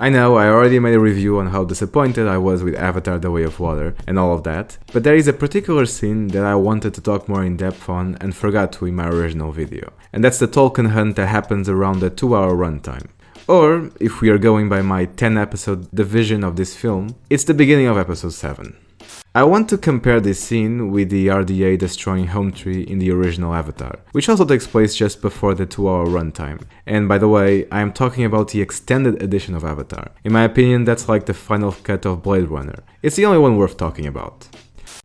I know I already made a review on how disappointed I was with Avatar: The Way of Water and all of that, but there is a particular scene that I wanted to talk more in depth on and forgot to in my original video. And that's the Tolkien hunt that happens around the 2-hour runtime. Or, if we are going by my 10-episode division of this film, it's the beginning of episode 7. I want to compare this scene with the RDA destroying Home Tree in the original Avatar, which also takes place just before the 2-hour runtime. And by the way, I am talking about the extended edition of Avatar. In my opinion, that's like the final cut of Blade Runner. It's the only one worth talking about.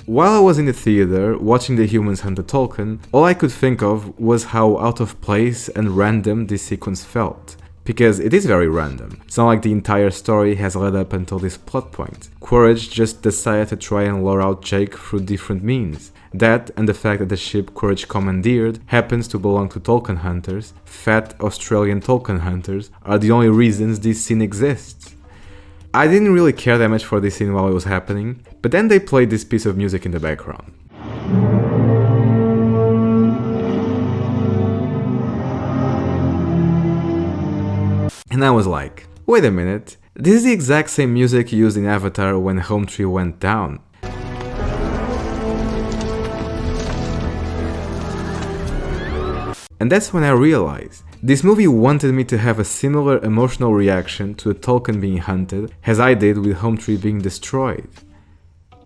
While I was in the theater watching the humans hunt the Tolkien, all I could think of was how out of place and random this sequence felt. Because it is very random. It's not like the entire story has led up until this plot point. Quaritch just decided to try and lure out Jake through different means. That and the fact that the ship Quaritch commandeered happens to belong to Tolkien hunters, fat Australian Tolkien hunters, are the only reasons this scene exists. I didn't really care that much for this scene while it was happening, but then they played this piece of music in the background. And I was like, wait a minute, this is the exact same music used in Avatar when Home Tree went down. And that's when I realized, this movie wanted me to have a similar emotional reaction to the Tolkien being hunted as I did with Home Tree being destroyed.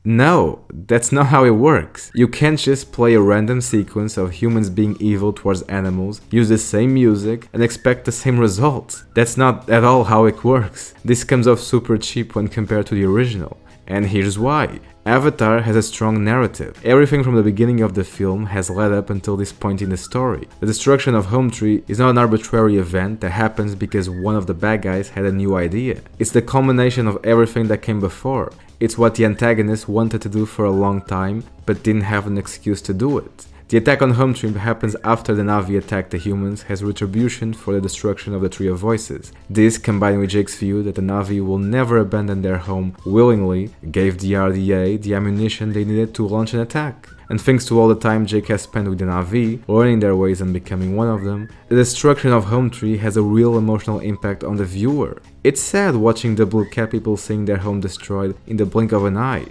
No, that's not how it works. You can't just play a random sequence of humans being evil towards animals, use the same music, and expect the same results. That's not at all how it works. This comes off super cheap when compared to the original. And here's why. Avatar has a strong narrative. Everything from the beginning of the film has led up until this point in the story. The destruction of Home Tree is not an arbitrary event that happens because one of the bad guys had a new idea. It's the culmination of everything that came before. It's what the antagonist wanted to do for a long time, but didn't have an excuse to do it. The attack on Home Tree happens after the Na'vi attacked the humans as retribution for the destruction of the Tree of Voices. This, combined with Jake's view that the Na'vi will never abandon their home willingly, gave the RDA the ammunition they needed to launch an attack. And thanks to all the time Jake has spent with the Na'vi, learning their ways and becoming one of them, the destruction of Home Tree has a real emotional impact on the viewer. It's sad watching the Blue Cat people seeing their home destroyed in the blink of an eye.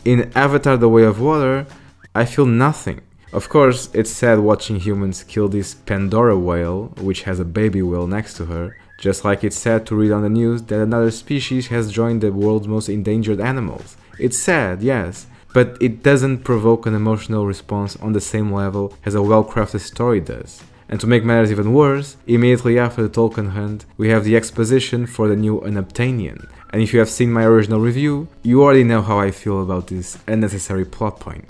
In Avatar: The Way of Water, I feel nothing. Of course, it's sad watching humans kill this Pandora whale, which has a baby whale next to her, just like it's sad to read on the news that another species has joined the world's most endangered animals. It's sad, yes, but it doesn't provoke an emotional response on the same level as a well-crafted story does. And to make matters even worse, immediately after the Tolkien hunt, we have the exposition for the new Unobtainian. And if you have seen my original review, you already know how I feel about this unnecessary plot point.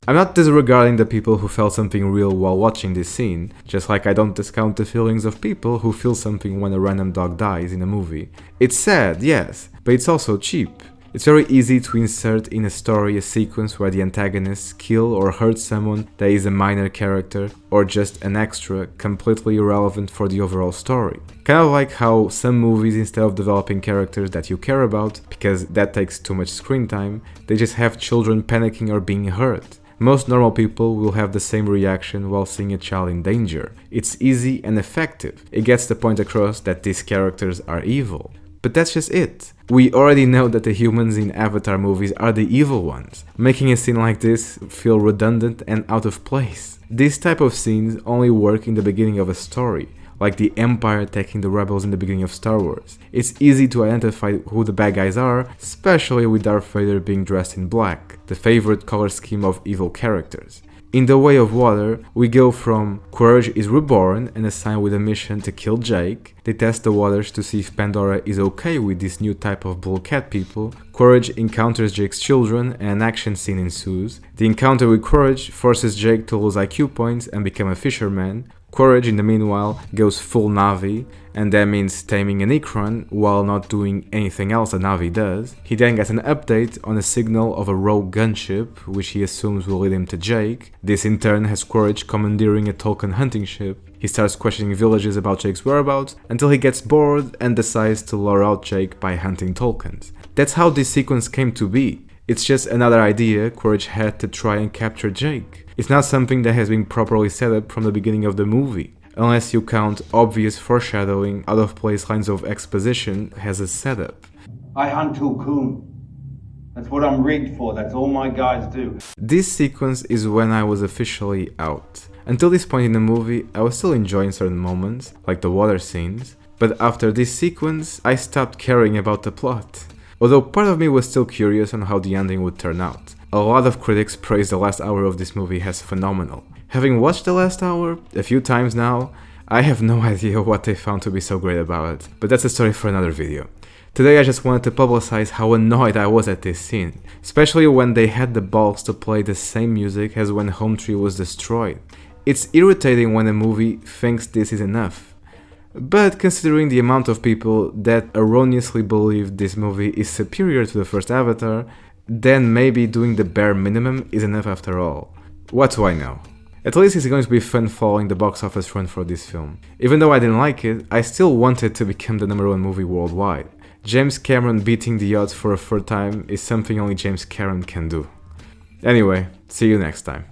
I'm not disregarding the people who felt something real while watching this scene, just like I don't discount the feelings of people who feel something when a random dog dies in a movie. It's sad, yes, but it's also cheap. It's very easy to insert in a story a sequence where the antagonists kill or hurt someone that is a minor character or just an extra, completely irrelevant for the overall story. Kind of like how some movies, instead of developing characters that you care about, because that takes too much screen time, they just have children panicking or being hurt. Most normal people will have the same reaction while seeing a child in danger. It's easy and effective. It gets the point across that these characters are evil. But that's just it. We already know that the humans in Avatar movies are the evil ones. Making a scene like this feel redundant and out of place. These type of scenes only work in the beginning of a story, like the Empire attacking the rebels in the beginning of Star Wars. It's easy to identify who the bad guys are, especially with Darth Vader being dressed in black, the favorite color scheme of evil characters. In The Way of Water, we go from Quaritch is reborn and assigned with a mission to kill Jake. They test the waters to see if Pandora is okay with this new type of Blue Cat people. Quaritch encounters Jake's children and an action scene ensues. The encounter with Quaritch forces Jake to lose IQ points and become a fisherman. Quaritch, in the meanwhile, goes full Na'vi, and that means taming an Ikran while not doing anything else a Na'vi does. He then gets an update on a signal of a rogue gunship, which he assumes will lead him to Jake. This in turn has Quaritch commandeering a Tolkien hunting ship. He starts questioning villages about Jake's whereabouts until he gets bored and decides to lure out Jake by hunting Tolkiens. That's how this sequence came to be. It's just another idea Quaritch had to try and capture Jake. It's not something that has been properly set up from the beginning of the movie. unless you count obvious foreshadowing, out-of-place lines of exposition as a setup. I hunt till coon. That's what I'm rigged for, that's all my guys do. This sequence is when I was officially out. Until this point in the movie, I was still enjoying certain moments, like the water scenes, but after this sequence, I stopped caring about the plot. Although part of me was still curious on how the ending would turn out. A lot of critics praise the last hour of this movie as phenomenal. Having watched the last hour a few times now, I have no idea what they found to be so great about it, but that's a story for another video. Today I just wanted to publicize how annoyed I was at this scene, especially when they had the balls to play the same music as when Home Tree was destroyed. It's irritating when a movie thinks this is enough. But considering the amount of people that erroneously believe this movie is superior to the first Avatar, then maybe doing the bare minimum is enough after all. What do I know? At least it's going to be fun following the box office run for this film. Even though I didn't like it, I still want it to become the #1 movie worldwide. James Cameron beating the odds for a third time is something only James Cameron can do. Anyway, see you next time.